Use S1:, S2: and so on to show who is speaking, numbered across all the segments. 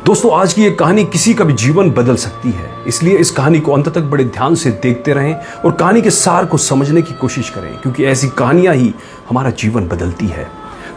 S1: दोस्तों, आज की ये कहानी किसी का भी जीवन बदल सकती है, इसलिए इस कहानी को अंत तक बड़े ध्यान से देखते रहें और कहानी के सार को समझने की कोशिश करें, क्योंकि ऐसी कहानियां ही हमारा जीवन बदलती है।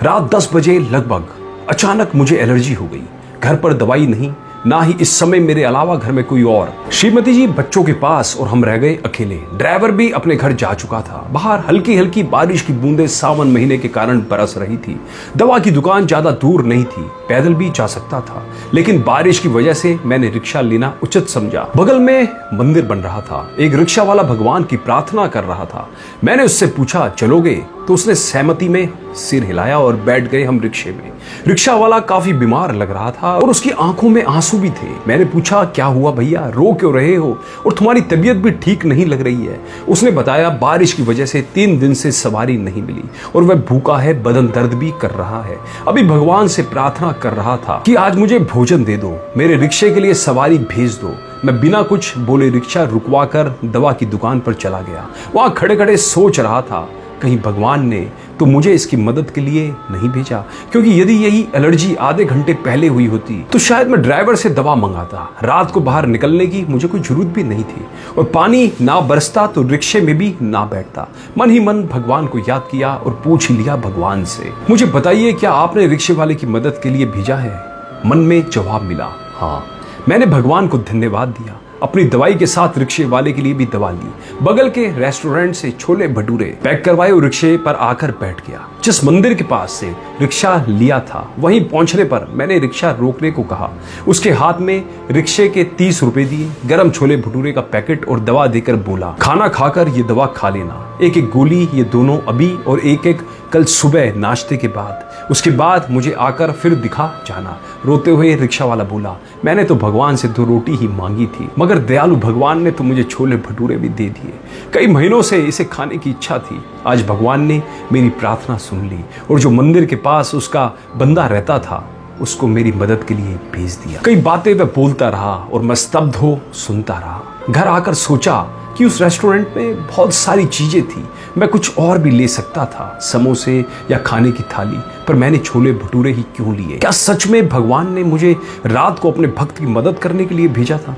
S1: रात 10 बजे लगभग अचानक मुझे एलर्जी हो गई। घर पर दवाई नहीं, ना ही इस समय मेरे अलावा घर में कोई और। श्रीमती जी बच्चों के पास और हम रह गए अकेले। ड्राइवर भी अपने घर जा चुका था। बाहर हल्की हल्की बारिश की बूंदें सावन महीने के कारण बरस रही थी। दवा की दुकान ज्यादा दूर नहीं थी, पैदल भी जा सकता था, लेकिन बारिश की वजह से मैंने रिक्शा लेना उचित समझा। बगल में मंदिर बन रहा था। एक रिक्शा वाला भगवान की प्रार्थना कर रहा था। मैंने उससे पूछा, चलोगे? तो उसने सहमति में सिर हिलाया और बैठ गए हम रिक्शे में। रिक्शा वाला काफी बीमार लग रहा था और उसकी आंखों में आंसू भी थे। मैंने पूछा, क्या हुआ भैया, रो क्यों रहे हो और तुम्हारी तबीयत भी ठीक नहीं लग रही है? उसने बताया, बारिश की वजह से 3 दिन से सवारी नहीं मिली और वह भूखा है, बदन दर्द भी कर रहा है। अभी भगवान से प्रार्थना कर रहा था कि आज मुझे भोजन दे दो, मेरे रिक्शे के लिए सवारी भेज दो। मैं बिना कुछ बोले रिक्शा रुकवा कर दवा की दुकान पर चला गया। वहां खड़े खड़े सोच रहा था, कहीं भगवान ने तो मुझे इसकी मदद के लिए नहीं भेजा, क्योंकि यदि यही एलर्जी आधे घंटे पहले हुई होती तो शायद मैं ड्राइवर से दवा मंगाता। रात को बाहर निकलने की मुझे कोई जरूरत भी नहीं थी और पानी ना बरसता तो रिक्शे में भी ना बैठता। मन ही मन भगवान को याद किया और पूछ ही लिया भगवान से, मुझे बताइए, क्या आपने रिक्शे वाले की मदद के लिए भेजा है? मन में जवाब मिला, हाँ। मैंने भगवान को धन्यवाद दिया। अपनी दवाई के साथ रिक्शे वाले के लिए भी दवा ली। बगल के रेस्टोरेंट से छोले भटूरे पैक करवाए और रिक्शे पर आकर बैठ गया। जिस मंदिर के पास से रिक्शा लिया था वहीं पहुंचने पर मैंने रिक्शा रोकने को कहा। उसके हाथ में रिक्शे के 30 रुपए दिए, गरम छोले भटूरे का पैकेट और दवा देकर बोला, खाना खाकर ये दवा खा लेना, एक एक गोली, ये दोनों अभी और एक एक कल सुबह नाश्ते के बाद। उसके बाद मुझे आकर फिर दिखा जाना। रोते हुए रिक्शा वाला बोला, मैंने तो भगवान से 2 रोटी ही मांगी थी, मगर दयालु भगवान ने तो मुझे छोले भटूरे भी दे दिए। कई महीनों से इसे खाने की इच्छा थी। आज भगवान ने मेरी प्रार्थना सुन ली और जो मंदिर के पास उसका बंदा रहता था उसको मेरी मदद के लिए भेज दिया। कई बातें वह बोलता रहा और मैं स्तब्ध हो सुनता रहा। घर आकर सोचा कि उस रेस्टोरेंट में बहुत सारी चीजें थी, मैं कुछ और भी ले सकता था, समोसे या खाने की थाली, पर मैंने छोले भटूरे ही क्यों लिए? क्या सच में भगवान ने मुझे रात को अपने भक्त की मदद करने के लिए भेजा था?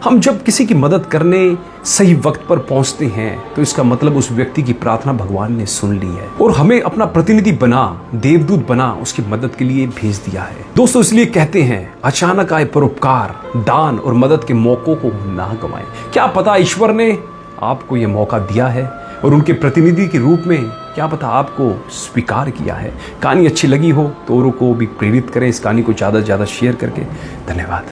S1: हम जब किसी की मदद करने सही वक्त पर पहुंचते हैं तो इसका मतलब उस व्यक्ति की प्रार्थना भगवान ने सुन ली है और हमें अपना प्रतिनिधि बना, देवदूत बना उसकी मदद के लिए भेज दिया है। दोस्तों, इसलिए कहते हैं, अचानक आए परोपकार, दान और मदद के मौकों को ना गंवाएं। क्या पता ईश्वर ने आपको यह मौका दिया है और उनके प्रतिनिधि के रूप में क्या पता आपको स्वीकार किया है। कहानी अच्छी लगी हो तो औरों को भी प्रेरित करें, इस कहानी को ज़्यादा से ज़्यादा शेयर करके। धन्यवाद।